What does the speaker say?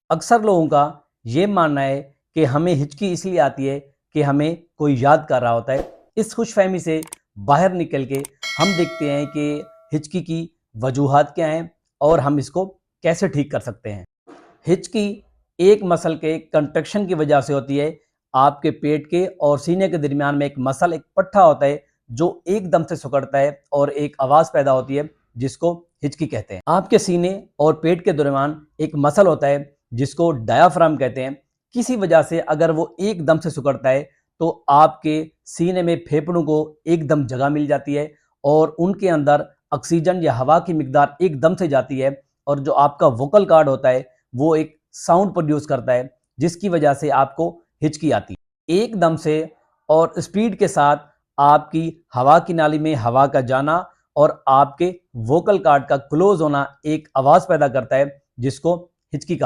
अक्सर लोगों का ये मानना है कि हमें हिचकी इसलिए आती है कि हमें कोई याद कर रहा होता है। इस खुशफहमी से बाहर निकल के हम देखते हैं कि हिचकी की वजूहात क्या हैं और हम इसको कैसे ठीक कर सकते हैं। हिचकी एक मसल के कंट्रैक्शन की वजह से होती है। आपके पेट के और सीने के दरमियान में एक मसल, एक पट्टा होता है जो एकदम से सिकुड़ता है और एक आवाज़ पैदा होती है जिसको हिचकी कहते हैं। आपके सीने और पेट के दरमियान एक मसल होता है जिसको डायाफ्राम कहते हैं। किसी वजह से अगर वो एकदम से सिकुड़ता है तो आपके सीने में फेफड़ों को एकदम जगह मिल जाती है और उनके अंदर ऑक्सीजन या हवा की मिकदार एकदम से जाती है और जो आपका वोकल कॉर्ड होता है वो एक साउंड प्रोड्यूस करता है जिसकी वजह से आपको हिचकी आती है। एकदम से और स्पीड के साथ आपकी हवा की नाली में हवा का जाना और आपके वोकल कॉर्ड का क्लोज होना एक आवाज़ पैदा करता है जिसको हिचकी कहा